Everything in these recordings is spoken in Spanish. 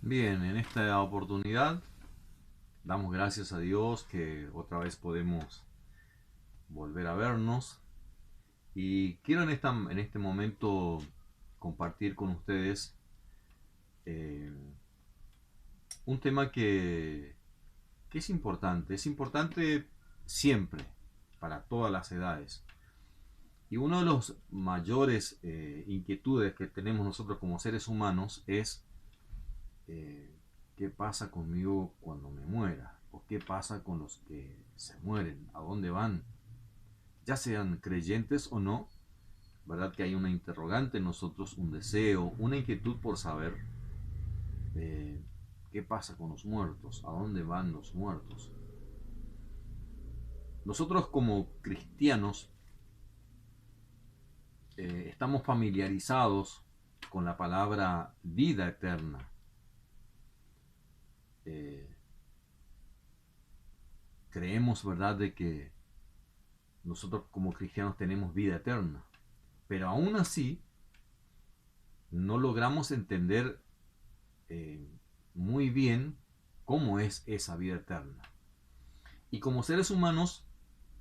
Bien, en esta oportunidad damos gracias a Dios que otra vez podemos volver a vernos y quiero en este momento compartir con ustedes eh, un tema que es importante siempre, para todas las edades. Y uno de los mayores inquietudes que tenemos nosotros como seres humanos es eh, qué pasa conmigo cuando me muera, o qué pasa con los que se mueren, a dónde van, ya sean creyentes o no, ¿verdad? Que hay una interrogante en nosotros, un deseo, una inquietud por saber eh, qué pasa con los muertos, a dónde van los muertos. Nosotros como cristianos estamos familiarizados con la palabra vida eterna. Eh, Creemos, ¿verdad?, de que nosotros como cristianos tenemos vida eterna. Pero aún así, no logramos entender eh, muy bien cómo es esa vida eterna. Y como seres humanos,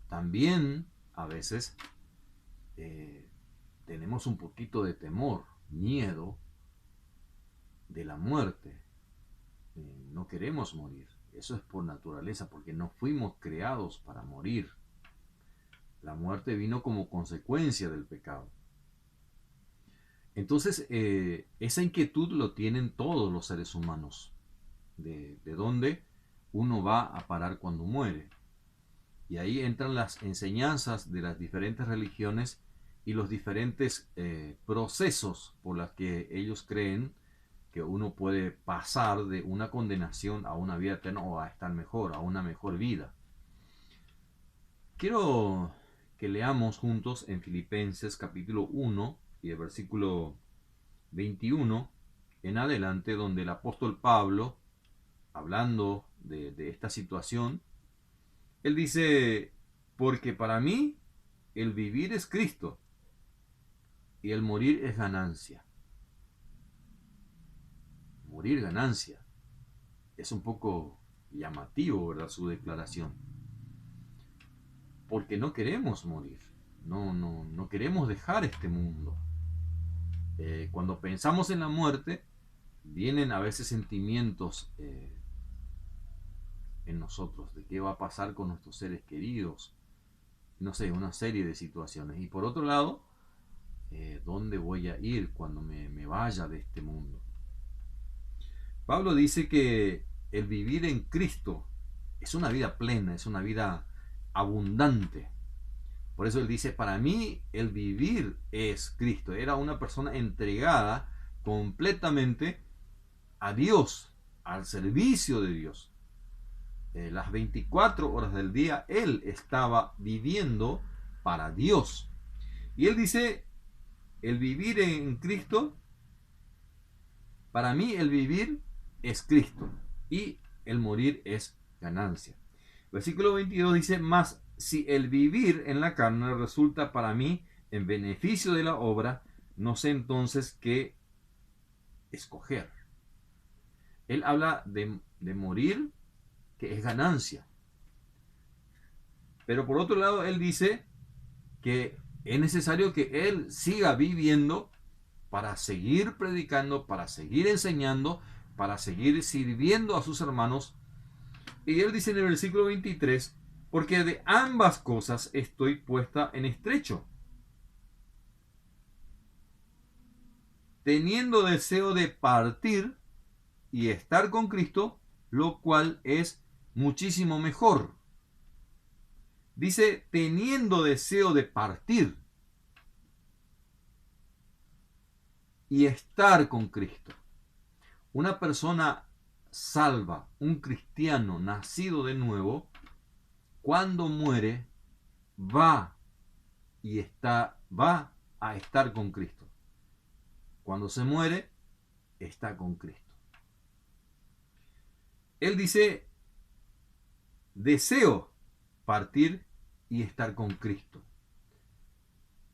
también a veces eh, tenemos un poquito de temor, miedo de la muerte. No queremos morir. Eso es por naturaleza, porque no fuimos creados para morir. La muerte vino como consecuencia del pecado. Entonces, esa inquietud lo tienen todos los seres humanos, de dónde uno va a parar cuando muere. Y ahí entran las enseñanzas de las diferentes religiones y los diferentes procesos por los que ellos creen que uno puede pasar de una condenación a una vida eterna o a estar mejor, a una mejor vida. Quiero que leamos juntos en Filipenses capítulo 1 y el versículo 21 en adelante, donde el apóstol Pablo, hablando de esta situación, él dice, porque para mí el vivir es Cristo y el morir es ganancia. Morir ganancia. Es un poco llamativo, ¿verdad?, su declaración. Porque no queremos morir. No queremos dejar este mundo. Cuando pensamos en la muerte, vienen a veces sentimientos en nosotros de qué va a pasar con nuestros seres queridos, no sé, una serie de situaciones. Y por otro lado, ¿dónde voy a ir cuando me vaya de este mundo? Pablo dice que el vivir en Cristo es una vida plena, es una vida abundante. Por eso él dice, para mí el vivir es Cristo. Era una persona entregada completamente a Dios, al servicio de Dios. Las 24 horas del día él estaba viviendo para Dios. Y él dice, el vivir en Cristo, para mí el vivir es Cristo y el morir es ganancia. Versículo 22 dice, mas si el vivir en la carne resulta para mí en beneficio de la obra, no sé entonces qué escoger. Él habla de morir, que es ganancia. Pero por otro lado, él dice que es necesario que él siga viviendo para seguir predicando, para seguir enseñando, para seguir sirviendo a sus hermanos. Y él dice en el versículo 23, porque de ambas cosas estoy puesta en estrecho, teniendo deseo de partir y estar con Cristo, lo cual es muchísimo mejor. Dice, teniendo deseo de partir y estar con Cristo. Una persona salva, un cristiano nacido de nuevo, cuando muere, va va a estar con Cristo. Cuando se muere, está con Cristo. Él dice, deseo partir y estar con Cristo.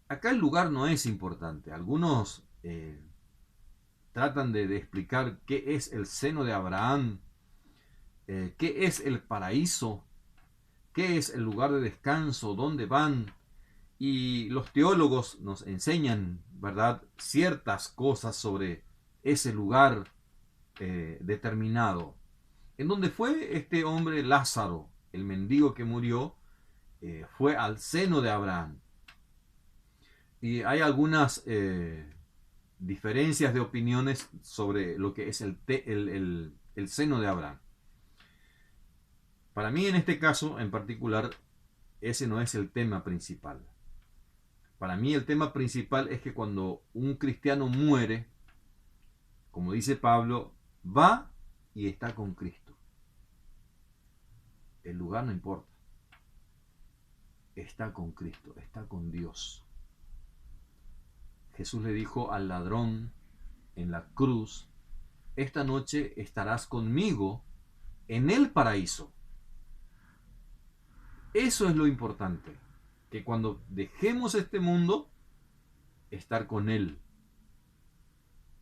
Acá el lugar no es importante. Algunos tratan de explicar qué es el seno de Abraham, qué es el paraíso, qué es el lugar de descanso, dónde van. Y los teólogos nos enseñan, ¿verdad?, ciertas cosas sobre ese lugar determinado. En donde fue este hombre Lázaro, el mendigo que murió, fue al seno de Abraham. Y hay algunas diferencias de opiniones sobre lo que es el seno de Abraham. Para mí, en este caso en particular, ese no es el tema principal. Para mí el tema principal es que cuando un cristiano muere, como dice Pablo, va y está con Cristo. El lugar no importa. Está con Cristo, está con Dios. Jesús le dijo al ladrón en la cruz: esta noche estarás conmigo en el paraíso. Eso es lo importante, que cuando dejemos este mundo, estar con Él.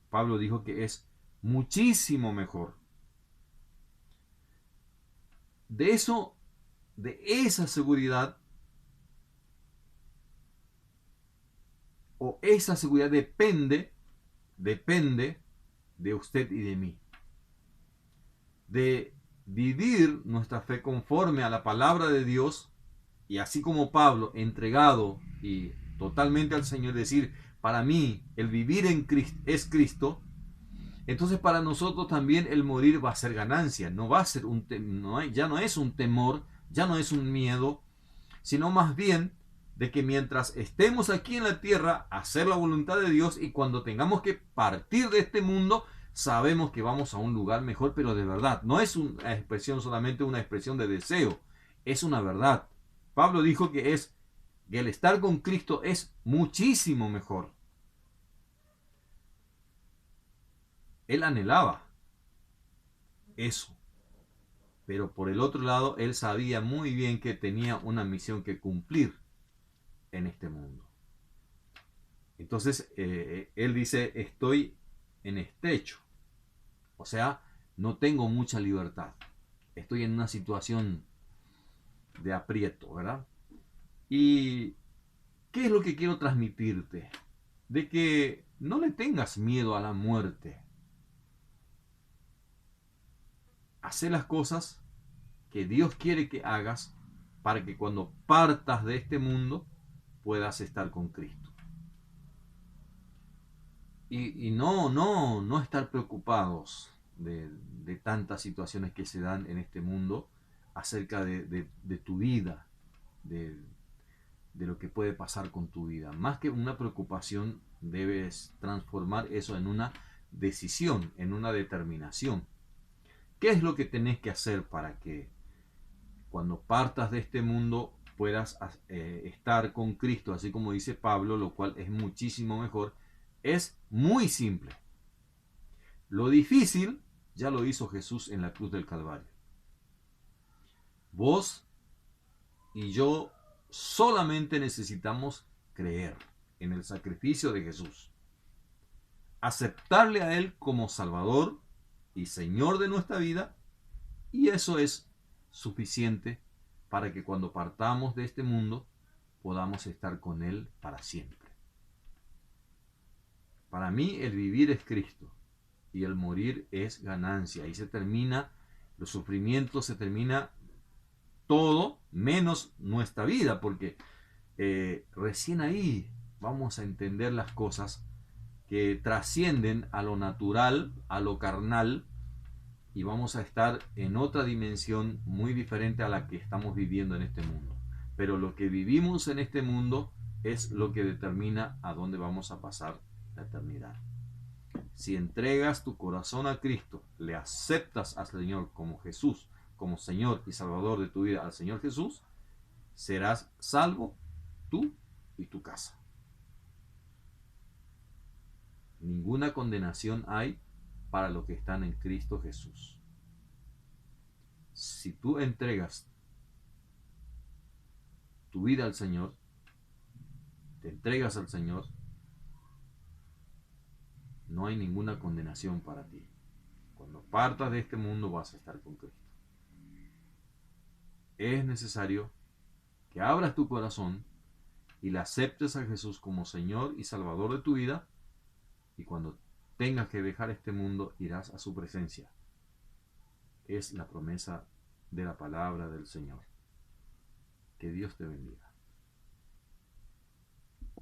Pablo dijo que es muchísimo mejor. De eso, de esa seguridad, o esa seguridad depende de usted y de mí. De vivir nuestra fe conforme a la palabra de Dios, y así como Pablo, entregado y totalmente al Señor, decir: para mí el vivir en Cristo es Cristo. Entonces para nosotros también el morir va a ser ganancia. No va a ser ya no es un temor, ya no es un miedo, sino más bien de que mientras estemos aquí en la tierra, hacer la voluntad de Dios, y cuando tengamos que partir de este mundo, sabemos que vamos a un lugar mejor, pero de verdad. No es una expresión, solamente una expresión de deseo, es una verdad. Pablo dijo que el estar con Cristo es muchísimo mejor. Él anhelaba eso, pero por el otro lado, él sabía muy bien que tenía una misión que cumplir en este mundo. Entonces, él dice: estoy en estrecho, o sea, no tengo mucha libertad, estoy en una situación de aprieto, ¿verdad? ¿Y qué es lo que quiero transmitirte? De que no le tengas miedo a la muerte. Haz las cosas que Dios quiere que hagas para que cuando partas de este mundo puedas estar con Cristo. Y no estar preocupados de tantas situaciones que se dan en este mundo acerca de tu vida, de lo que puede pasar con tu vida. Más que una preocupación, debes transformar eso en una decisión, en una determinación. ¿Qué es lo que tenés que hacer para que cuando partas de este mundo puedas estar con Cristo, así como dice Pablo, lo cual es muchísimo mejor? Es muy simple. Lo difícil ya lo hizo Jesús en la cruz del Calvario. Vos y yo solamente necesitamos creer en el sacrificio de Jesús, aceptarle a Él como Salvador y Señor de nuestra vida, y eso es suficiente para que cuando partamos de este mundo podamos estar con Él para siempre. Para mí el vivir es Cristo y el morir es ganancia. Ahí se termina los sufrimientos, se termina todo menos nuestra vida, porque recién ahí vamos a entender las cosas que trascienden a lo natural, a lo carnal, y vamos a estar en otra dimensión muy diferente a la que estamos viviendo en este mundo. Pero lo que vivimos en este mundo es lo que determina a dónde vamos a pasar la eternidad. Si entregas tu corazón a Cristo, le aceptas al Señor como Jesús, como Señor y Salvador de tu vida, al Señor Jesús, serás salvo tú y tu casa. Ninguna condenación hay para los que están en Cristo Jesús. Si tú entregas tu vida al Señor, te entregas al Señor, no hay ninguna condenación para ti. Cuando partas de este mundo vas a estar con Cristo. Es necesario que abras tu corazón y le aceptes a Jesús como Señor y Salvador de tu vida, y cuando tengas que dejar este mundo irás a su presencia. Es la promesa de la palabra del Señor. Que Dios te bendiga.